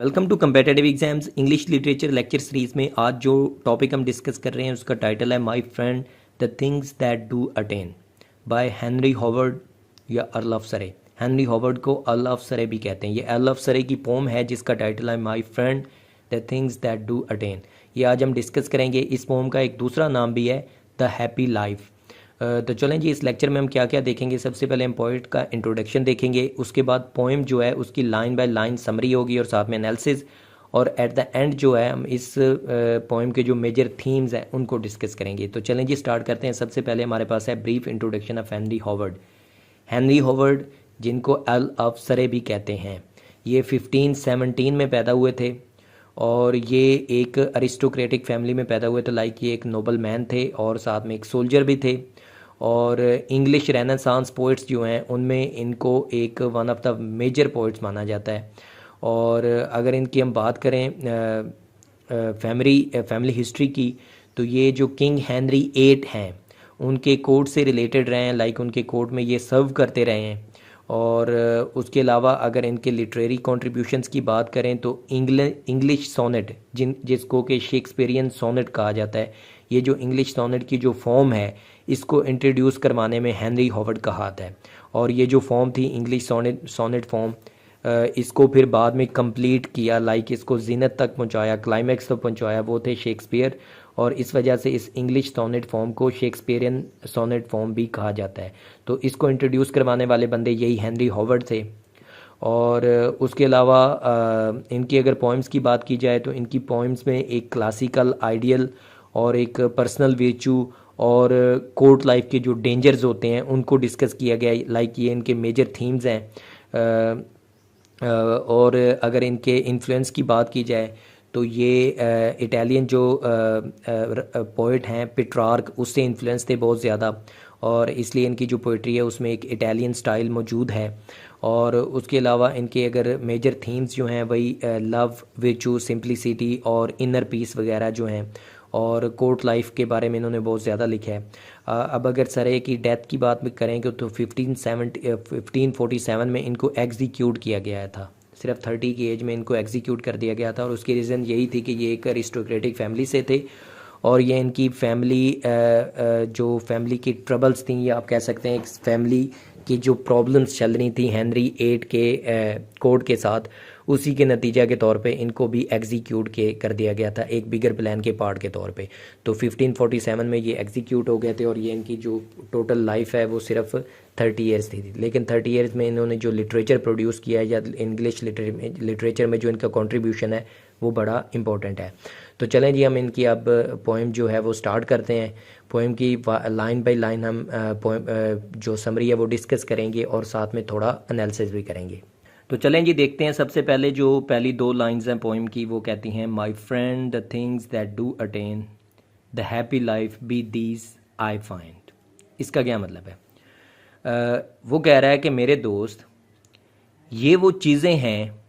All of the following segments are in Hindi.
Welcome to competitive exams English literature lecture series में आज जो टॉपिक हम डिस्कस कर रहे हैं उसका टाइटल है my friend the things that do attain by Henry Howard या earl of Surrey. Henry Howard को अर्ल ऑफ सरे भी कहते हैं। ये अर्ल ऑफ सरे की पोम है जिसका टाइटल है my friend the things that do attain. ये आज हम डिस्कस करेंगे। इस पोम का एक दूसरा नाम भी है द हैप्पी लाइफ। तो चलें जी, इस लेक्चर में हम क्या क्या देखेंगे। सबसे पहले हम पोइट का इंट्रोडक्शन देखेंगे, उसके बाद पोएम जो है उसकी लाइन बाय लाइन समरी होगी और साथ में एनालिसिस, और एट द एंड जो है हम इस पोएम के जो मेजर थीम्स हैं उनको डिस्कस करेंगे। तो चलें जी, स्टार्ट करते हैं। सबसे पहले हमारे पास है brief introduction of Henry Howard. Henry Howard, जिनको अर्ल ऑफ सरे भी कहते हैं, ये 1517 में पैदा हुए थे और ये एक अरिस्टोक्रेटिक फैमिली में पैदा हुए थे। लाइक ये एक नोबल मैन थे और साथ में एक सोल्जर भी थे। और इंग्लिश रेनेसांस पोइट्स जो हैं उनमें इनको एक one of the major poets माना जाता है। और अगर इनकी हम बात करें फैमिली हिस्ट्री की, तो ये जो किंग हेनरी 8 हैं उनके कोर्ट से रिलेटेड रहे हैं। लाइक उनके कोर्ट में ये सर्व करते रहे हैं। और उसके अलावा अगर इनके लिटरेरी कॉन्ट्रीब्यूशंस की बात करें तो इंग्लिश सोनेट जिसको कि शेक्सपियरियन सोनेट कहा जाता है, ये जो इंग्लिश सोनेट की जो फॉर्म है इसको इंट्रोड्यूस करवाने में हेनरी हॉवर्ड का हाथ है। और ये जो फॉर्म थी इंग्लिश सोनेट फॉर्म, इसको फिर बाद में कंप्लीट किया, लाइक इसको जीनत तक पहुंचाया, क्लाइमैक्स तक पहुंचाया, वो थे शेक्सपियर। और इस वजह से इस इंग्लिश सोनेट फॉर्म को शेक्सपियरियन सोनेट फॉर्म भी कहा जाता है। तो इसको इंट्रोड्यूस करवाने वाले बंदे यही हेनरी हॉवर्ड थे। और उसके अलावा इनकी अगर पोइम्स की बात की जाए तो इनकी पोइम्स में एक क्लासिकल आइडियल और एक पर्सनल वर्च्यू और कोर्ट लाइफ के जो डेंजर्स होते हैं उनको डिस्कस किया गया है। लाइक ये इनके मेजर थीम्स हैं। और अगर इनके इन्फ्लुएंस की बात की जाए तो ये इटालियन जो पोइट हैं पेट्रार्क, उससे इन्फ्लुएंस थे बहुत ज़्यादा। और इसलिए इनकी जो पोइट्री है उसमें एक इटालियन स्टाइल मौजूद है। और उसके अलावा इनके अगर मेजर थीम्स जो हैं वही लव, वर्च्यू, सिंप्लिसिटी और इनर पीस वगैरह जो हैं, और कोर्ट लाइफ के बारे में इन्होंने बहुत ज़्यादा लिखा है। अब अगर सरे की डेथ की बात करेंगे तो 1547 में इनको एग्जीक्यूट किया गया था। सिर्फ 30 की एज में इनको एग्जीक्यूट कर दिया गया था। और उसकी रीज़न यही थी कि ये एक अरिस्टोक्रेटिक फैमिली से थे और ये इनकी फैमिली जो फैमिली की ट्रबल्स थी, या आप कह सकते हैं फैमिली की जो प्रॉब्लम्स चल रही थी हेनरी 8 के कोर्ट के साथ, उसी के नतीजा के तौर पे इनको भी एग्जीक्यूट के कर दिया गया था एक बिगर प्लान के पार्ट के तौर पे। तो 1547 में ये एग्जीक्यूट हो गए थे और ये इनकी जो टोटल लाइफ है वो सिर्फ 30 ईयर्स थी। लेकिन 30 ईयर्स में इन्होंने जो लिटरेचर प्रोड्यूस किया है या इंग्लिश लिटरेचर में जो इनका कॉन्ट्रीब्यूशन है वो बड़ा इंपॉर्टेंट है। तो चलें जी, हम इनकी अब पोएम जो है वो स्टार्ट करते हैं। पोएम की लाइन बाय लाइन हम पोएम जो समरी है वो डिस्कस करेंगे और साथ में थोड़ा एनालिसिस भी करेंगे। तो चलें जी, देखते हैं। सबसे पहले जो पहली दो लाइंस हैं पोएम की वो कहती हैं my friend the things that do attain the happy life be these I find. इसका क्या मतलब है? वो कह रहा है कि मेरे दोस्त, ये वो चीज़ें हैं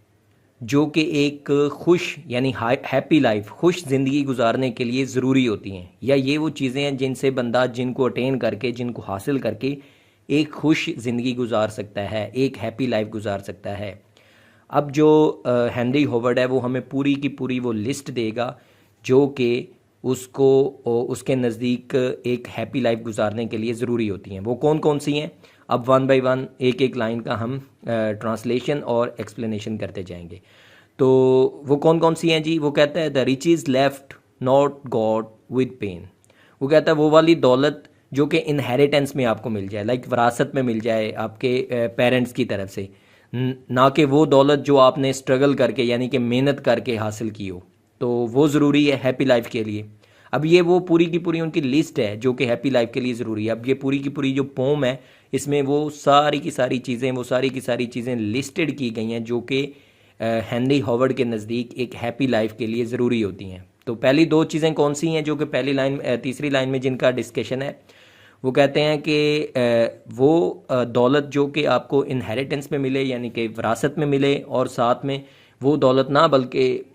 जो कि एक खुश यानी हैप्पी लाइफ, खुश ज़िंदगी गुजारने के लिए ज़रूरी होती हैं, या ये वो चीज़ें हैं जिनसे बंदा जिनको अटेन करके, जिनको हासिल करके एक खुश ज़िंदगी गुजार सकता है, एक हैप्पी लाइफ गुजार सकता है। अब जो हेनरी हॉवर्ड है वो हमें पूरी की पूरी वो लिस्ट देगा जो कि उसको उसके नज़दीक एक हैप्पी लाइफ गुजारने के लिए ज़रूरी होती हैं। वो कौन कौन सी हैं? अब वन बाय वन एक एक लाइन का हम ट्रांसलेशन और एक्सप्लेनेशन करते जाएंगे। तो वो कौन कौन सी हैं जी? वो कहता है the rich is left not God with pain. वो कहता है वो वाली दौलत जो कि इनहेरिटेंस में आपको मिल जाए, लाइक विरासत में मिल जाए आपके पेरेंट्स की तरफ से, ना कि वो दौलत जो आपने स्ट्रगल करके यानी कि मेहनत करके हासिल की हो। तो वो ज़रूरी है हैप्पी लाइफ के लिए। अब ये वो पूरी की पूरी उनकी लिस्ट है जो कि हैप्पी लाइफ के लिए ज़रूरी है। अब ये पूरी की पूरी जो पोम है इसमें वो सारी की सारी चीज़ें लिस्टेड की गई हैं जो कि हेनरी हॉवर्ड के नज़दीक एक हैप्पी लाइफ के लिए ज़रूरी होती हैं। तो पहली दो चीज़ें कौन सी हैं जो कि पहली लाइन तीसरी लाइन में जिनका डिस्कशन है? वो कहते हैं कि वो दौलत जो कि आपको इनहेरिटेंस में मिले यानी कि विरासत में मिले, और साथ में वो दौलत ना बल्कि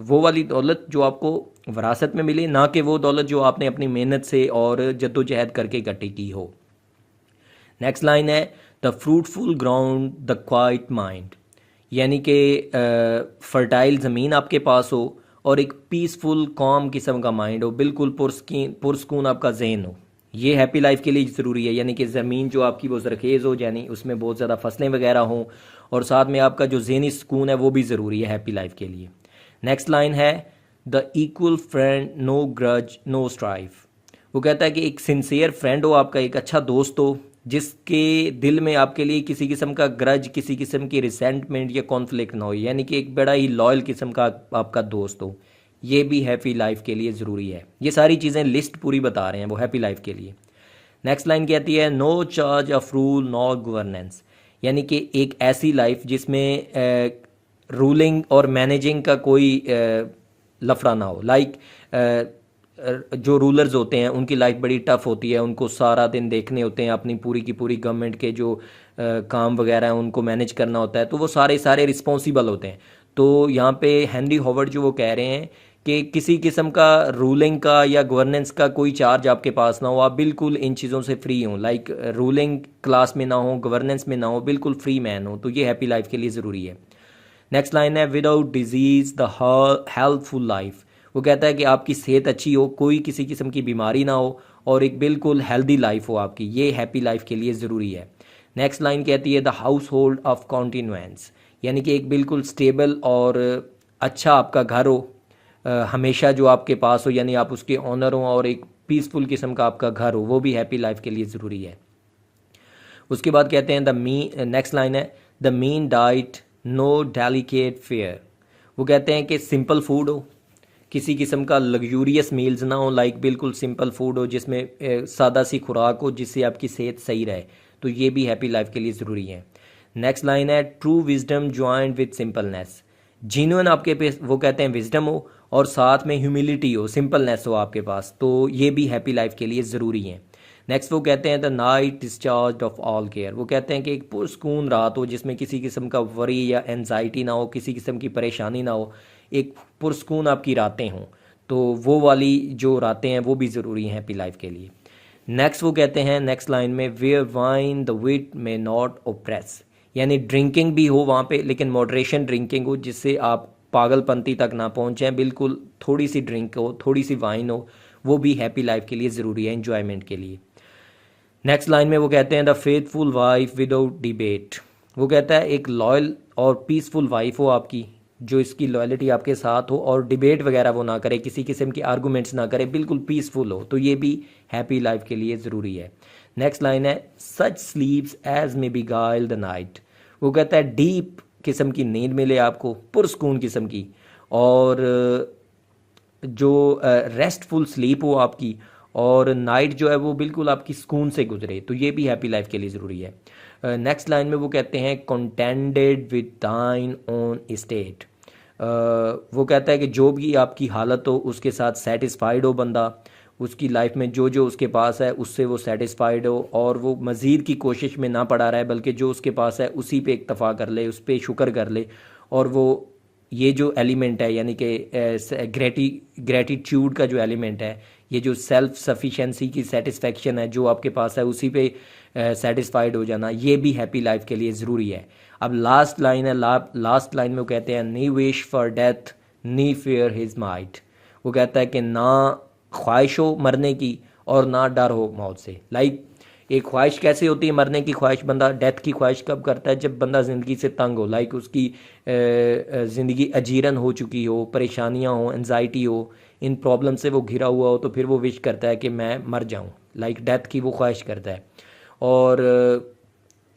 वो वाली दौलत जो आपको विरासत में मिले, ना कि वो दौलत जो आपने अपनी मेहनत से और जद्दोजहद करके इकट्ठी की हो। नेक्स्ट लाइन है the fruitful ground the quite mind. यानी कि फर्टाइल ज़मीन आपके पास हो और एक पीसफुल कॉम किस्म का माइंड हो, बिल्कुल पुरस्कून आपका जहन हो। ये हैप्पी लाइफ के लिए ज़रूरी है। यानी कि ज़मीन जो आपकी वो ज़रखेज़ हो, यानी उसमें बहुत ज़्यादा फसलें वगैरह हों, और साथ में आपका जो ज़हनी सुकून है वो भी ज़रूरी है हैप्पी लाइफ के लिए। नेक्स्ट लाइन है the equal friend, no grudge no strife. वो कहता है कि एक सिंसियर फ्रेंड हो आपका, एक अच्छा दोस्त हो जिसके दिल में आपके लिए किसी किस्म का ग्रज, किसी किस्म की रिसेंटमेंट या कॉन्फ्लिक्ट ना हो, यानी कि एक बड़ा ही लॉयल किस्म का आपका दोस्त हो। ये भी हैप्पी लाइफ के लिए ज़रूरी है। ये सारी चीज़ें लिस्ट पूरी बता रहे हैं वो हैप्पी लाइफ के लिए। नेक्स्ट लाइन कहती है no charge of rule no governance, यानी कि एक ऐसी लाइफ जिसमें रूलिंग और मैनेजिंग का कोई लफड़ा ना हो। लाइक जो रूलर्स होते हैं उनकी लाइफ बड़ी टफ होती है, उनको सारा दिन देखने होते हैं अपनी पूरी की पूरी गवर्नमेंट के जो काम वगैरह हैं उनको मैनेज करना होता है, तो वो सारे सारे रिस्पॉन्सिबल होते हैं। तो यहाँ पे हेनरी हॉवर्ड जो वो कह रहे हैं कि किसी किस्म का रूलिंग का या गवर्नेंस का कोई चार्ज आपके पास ना हो, आप बिल्कुल इन चीज़ों से फ्री हों। लाइक रूलिंग क्लास में ना हो, गवर्नेंस में ना हो, बिल्कुल फ्री मैन हो। तो ये हैप्पी लाइफ के लिए ज़रूरी है। नेक्स्ट लाइन है without disease the healthful life. वो कहता है कि आपकी सेहत अच्छी हो, कोई किसी किस्म की बीमारी ना हो, और एक बिल्कुल हेल्दी लाइफ हो आपकी। ये हैप्पी लाइफ के लिए ज़रूरी है। नेक्स्ट लाइन कहती है द हाउस होल्ड ऑफ कॉन्टिन्यूएंस, यानी कि एक बिल्कुल स्टेबल और अच्छा आपका घर हो, हमेशा जो आपके पास हो, यानी आप उसके ऑनर हो, और एक पीसफुल किस्म का आपका घर हो, वो भी हैप्पी लाइफ के लिए ज़रूरी है। उसके बाद कहते हैं नेक्स्ट लाइन है the mean diet no delicate fare. वो कहते हैं कि सिंपल फूड हो, किसी किस्म का लग्जूरियस मील्स ना हो, लाइक बिल्कुल सिंपल फूड हो जिसमें सादा सी खुराक हो जिससे आपकी सेहत सही रहे। तो ये भी हैप्पी लाइफ के लिए ज़रूरी है। नेक्स्ट लाइन है ट्रू विजडम ज्वाइंट विद सिंपलनेस। जीन्युइन आपके पे वो कहते हैं विजडम हो और साथ में ह्यूमिलिटी हो, सिंपलनेस हो आपके पास, तो ये भी हैप्पी लाइफ के लिए ज़रूरी है। नेक्स्ट वो कहते हैं the night discharge of all care. वो कहते हैं कि एक पुरस्कून रात हो जिसमें किसी किस्म का वरी या एनजाइटी ना हो, किसी किस्म की परेशानी ना हो, एक पुरस्कून आपकी रातें हों। तो वो वाली जो रातें हैं वो भी ज़रूरी हैं हैप्पी लाइफ के लिए। नेक्स्ट वो कहते हैं नेक्स्ट लाइन में where wine the wit may not oppress, यानी ड्रिंकिंग भी हो वहाँ पे लेकिन मॉडरेशन ड्रिंकिंग हो जिससे आप पागलपंती तक ना पहुँचें, बिल्कुल थोड़ी सी ड्रिंक हो, थोड़ी सी वाइन हो, वो भी हैप्पी लाइफ के लिए ज़रूरी है एंजॉयमेंट के लिए। नेक्स्ट लाइन में वो कहते हैं the faithful wife without debate. वो कहता है एक लॉयल और पीसफुल वाइफ हो आपकी, जो इसकी लॉयल्टी आपके साथ हो और डिबेट वगैरह वो ना करे, किसी किस्म की आर्गूमेंट्स ना करे, बिल्कुल पीसफुल हो। तो ये भी हैप्पी लाइफ के लिए ज़रूरी है। नेक्स्ट लाइन है सच स्लीप्स एज मे बी गाइल द नाइट। वो कहता है डीप किस्म की नींद मिले आपको, पुरस्कून किस्म की, और जो रेस्टफुल स्लीप हो आपकी, और नाइट जो है वो बिल्कुल आपकी सुकून से गुजरे। तो ये भी हैप्पी लाइफ के लिए ज़रूरी है। नेक्स्ट लाइन में वो कहते हैं कंटेंटेड विद दाइन ओन स्टेट। वो कहता है कि जो भी आपकी हालत हो उसके साथ सेटिस्फाइड हो बंदा, उसकी लाइफ में जो जो उसके पास है उससे वो सेटिस्फाइड हो, और वो मज़ीद की कोशिश में ना पड़ा रहे बल्कि जो उसके पास है उसी पे इक्तफ़ा कर ले, उस पर शुक्र कर ले। और वो ये जो एलिमेंट है यानी कि ग्रेटिट्यूड का जो एलिमेंट है, ये जो सेल्फ सफिशेंसी की सेटिस्फेक्शन है जो आपके पास है उसी पे सेटिस्फाइड हो जाना, ये भी हैप्पी लाइफ के लिए ज़रूरी है। अब लास्ट लाइन है, लास्ट लाइन में वो कहते हैं ne wish for death ne fear his might. वो कहता है कि ना ख्वाहिश हो मरने की और ना डर हो मौत से। लाइक एक ख्वाहिश कैसे होती है मरने की ख्वाहिश, बंदा डेथ की ख्वाहिश कब करता है जब बंदा ज़िंदगी से तंग हो, लाइक उसकी ज़िंदगी अजीरन हो चुकी हो, परेशानियां हो, एनजाइटी हो, इन प्रॉब्लम से वो घिरा हुआ हो, तो फिर वो विश करता है कि मैं मर जाऊं, लाइक डेथ की वो ख्वाहिश करता है। और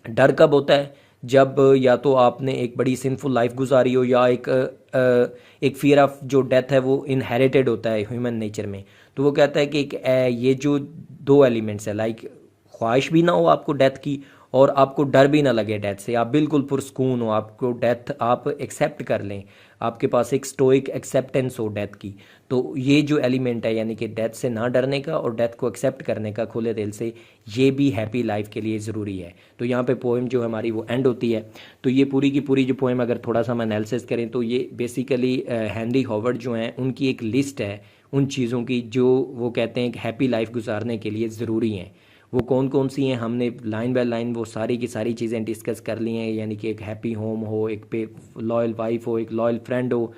डर कब होता है जब या तो आपने एक बड़ी सिंफुल लाइफ गुजारी हो, या एक फियर ऑफ जो डेथ है वो इनहेरिटेड होता है ह्यूमन नेचर में। तो वो कहता है कि ये जो दो एलिमेंट्स है, लाइक ख्वाहिश भी ना हो आपको डेथ की और आपको डर भी ना लगे डेथ से, आप बिल्कुल पुरस्कून हो, आपको डेथ आप एक्सेप्ट कर लें, आपके पास एक स्टोइक एक्सेप्टेंस हो डेथ की। तो ये जो एलिमेंट है यानी कि डेथ से ना डरने का और डेथ को एक्सेप्ट करने का खुले दिल से, ये भी हैप्पी लाइफ के लिए ज़रूरी है। तो यहाँ पे पोएम जो हमारी वो एंड होती है। तो ये पूरी की पूरी जो पोएम अगर थोड़ा सा हम एनालिसिस करें तो ये बेसिकली हेनरी हॉवर्ड जो हैं उनकी एक लिस्ट है उन चीज़ों की जो वो कहते हैं कि हैप्पी लाइफ गुजारने के लिए ज़रूरी हैं। वो कौन कौन सी हैं हमने लाइन बाय लाइन वो सारी की सारी चीज़ें डिस्कस कर ली हैं, यानी कि एक हैप्पी होम हो, एक पे लॉयल वाइफ हो, एक लॉयल फ्रेंड हो,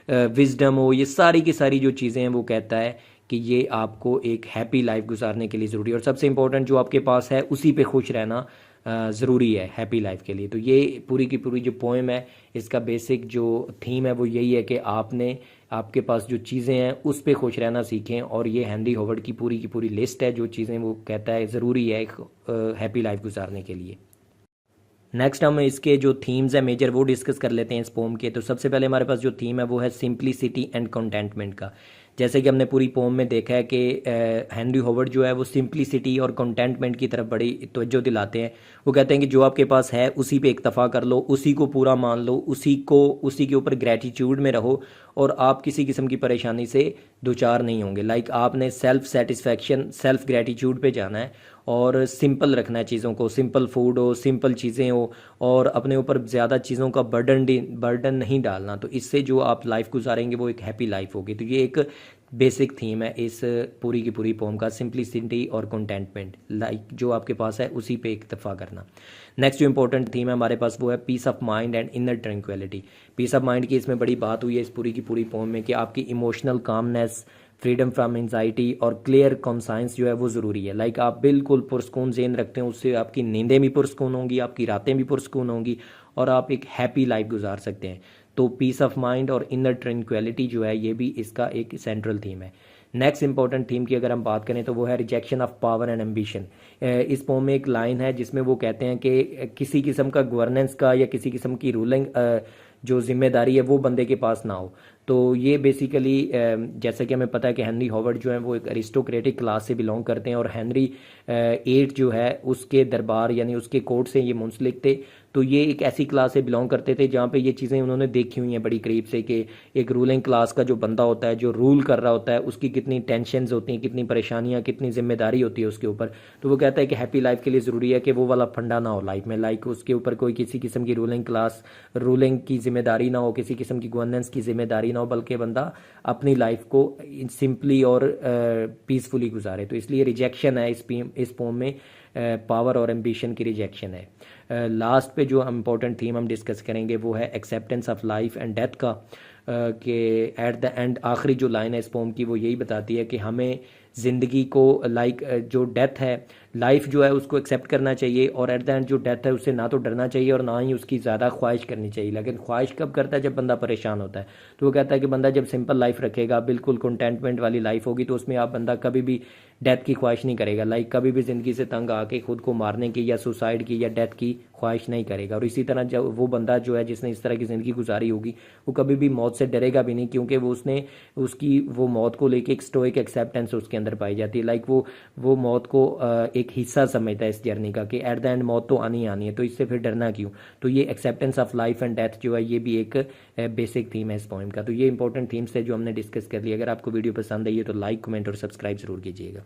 विजडम हो, ये सारी की सारी जो चीज़ें हैं वो कहता है कि ये आपको एक हैप्पी लाइफ गुजारने के लिए ज़रूरी है, और सबसे इंपॉर्टेंट जो आपके पास है उसी पे खुश रहना ज़रूरी है हैप्पी लाइफ के लिए। तो ये पूरी की पूरी जो पोएम है, इसका बेसिक जो थीम है वो यही है कि आपने आपके पास जो चीज़ें हैं उस पे खुश रहना सीखें, और ये हेनरी होवर्ड की पूरी लिस्ट है जो चीज़ें वो कहता है ज़रूरी है एक हैप्पी लाइफ गुजारने के लिए। नेक्स्ट हम इसके जो थीम्स है मेजर वो डिस्कस कर लेते हैं इस पोम के। तो सबसे पहले हमारे पास जो थीम है वो है सिंप्लिसिटी एंड कंटेंटमेंट का। जैसे कि हमने पूरी पोम में देखा है कि हेनरी होवर्ड जो है वो सिंप्लिसिटी और कंटेंटमेंट की तरफ बड़ी तवज्जो दिलाते हैं। वो कहते हैं कि जो आपके पास है उसी पे इक्तफा कर लो, उसी को पूरा मान लो, उसी के ऊपर ग्रेटिट्यूड में रहो, और आप किसी किस्म की परेशानी से दो चार नहीं होंगे। लाइक आपने सेल्फ सेटिस्फैक्शन, सेल्फ ग्रेटिट्यूड पे जाना है, और सिंपल रखना है चीज़ों को, सिंपल फूड हो, सिंपल चीज़ें हो, और अपने ऊपर ज़्यादा चीज़ों का बर्डन नहीं डालना। तो इससे जो आप लाइफ गुजारेंगे वो एक हैप्पी लाइफ होगी। तो ये एक बेसिक थीम है इस पूरी की पूरी पोम का, सिंप्लिसिटी और कंटेंटमेंट, लाइक जो आपके पास है उसी पे इक्तफा करना। नेक्स्ट जो इंपॉर्टेंट थीम है हमारे पास वो है peace of mind and inner tranquillity. Peace of mind की इसमें बड़ी बात हुई है इस पूरी की पूरी पोम में कि आपकी emotional calmness, freedom from anxiety और क्लियर कॉन्साइंस जो है वो ज़रूरी है। लाइक आप बिल्कुल पुरस्कून ज़ेन रखते हैं, उससे आपकी नींदें भी पुरस्कून होंगी, आपकी रातें भी पुरस्कून होंगी, और आप एक हैप्पी लाइफ गुजार सकते हैं। तो पीस ऑफ माइंड और इनर ट्रैंक्विलिटी जो है ये भी इसका एक सेंट्रल थीम है। नेक्स्ट इंपॉर्टेंट थीम की अगर हम बात करें तो वो है rejection of power and ambition. इस पोम में एक लाइन है जिसमें वो कहते हैं कि किसी किस्म का गवर्नेंस का या किसी किस्म की रूलिंग जो जिम्मेदारी है वो बंदे के पास ना हो। तो ये बेसिकली जैसा कि हमें पता है कि हेनरी हॉवर्ड जो है वो एक अरिस्टोक्रेटिक क्लास से बिलोंग करते हैं, और हेनरी 8 जो है उसके दरबार यानी उसके कोर्ट से ये मुंसलिक थे। तो ये एक ऐसी क्लास से बिलोंग करते थे जहाँ पे ये चीज़ें उन्होंने देखी हुई हैं बड़ी करीब से कि एक रूलिंग क्लास का जो बंदा होता है, जो रूल कर रहा होता है, उसकी कितनी टेंशन्स होती हैं, कितनी परेशानियाँ, कितनी जिम्मेदारी होती है उसके ऊपर। तो वो कहता है कि हैप्पी लाइफ के लिए ज़रूरी है कि वो वाला फंडा ना हो लाइफ में, लाइक उसके ऊपर कोई किसी किस्म की रूलिंग की जिम्मेदारी ना हो, किसी किस्म की गवर्नेंस की जिम्मेदारी ना हो, बल्कि बंदा अपनी लाइफ को सिंपली और पीसफुली गुजारे। तो इसलिए रिजेक्शन है इस पोम में, पावर और एम्बिशन की रिजेक्शन है। लास्ट पे जो इम्पोर्टेंट थीम हम डिस्कस करेंगे वो है acceptance of life and death का, कि एट द एंड आखिरी जो लाइन है इस पोम की वो यही बताती है कि हमें ज़िंदगी को लाइक जो डेथ है, लाइफ जो है उसको एक्सेप्ट करना चाहिए, और एट द एंड जो डेथ है उससे ना तो डरना चाहिए और ना ही उसकी ज़्यादा ख्वाहिश करनी चाहिए। लेकिन ख्वाहिश कब करता है? जब बंदा परेशान होता है। तो वो कहता है कि बंदा जब सिंपल लाइफ रखेगा, बिल्कुल कंटेंटमेंट वाली लाइफ होगी, तो उसमें आप बंदा कभी भी डेथ की ख्वाहिश नहीं करेगा। लाइक कभी भी ज़िंदगी से तंग आके खुद को मारने की या सुसाइड की या डेथ की ख्वाहिश नहीं करेगा। और इसी तरह जब वो बंदा जो है जिसने इस तरह की ज़िंदगी गुजारी होगी वो कभी भी मौत से डरेगा भी नहीं, क्योंकि वो मौत को लेके एक स्टोइक एक्सेप्टेंस उसके अंदर पाई जाती है। लाइक वो मौत को एक हिस्सा समझता है इस जर्नी का, कि एट द एंड मौत तो आनी ही आनी है, तो इससे फिर डरना क्यों। तो ये acceptance of life and death जो है ये भी एक बेसिक थीम है इस पोएम का। तो ये इंपॉर्टेंट थीम्स है जो हमने डिस्कस कर लिया। अगर आपको वीडियो पसंद आई है तो लाइक, कमेंट और सब्सक्राइब जरूर कीजिएगा।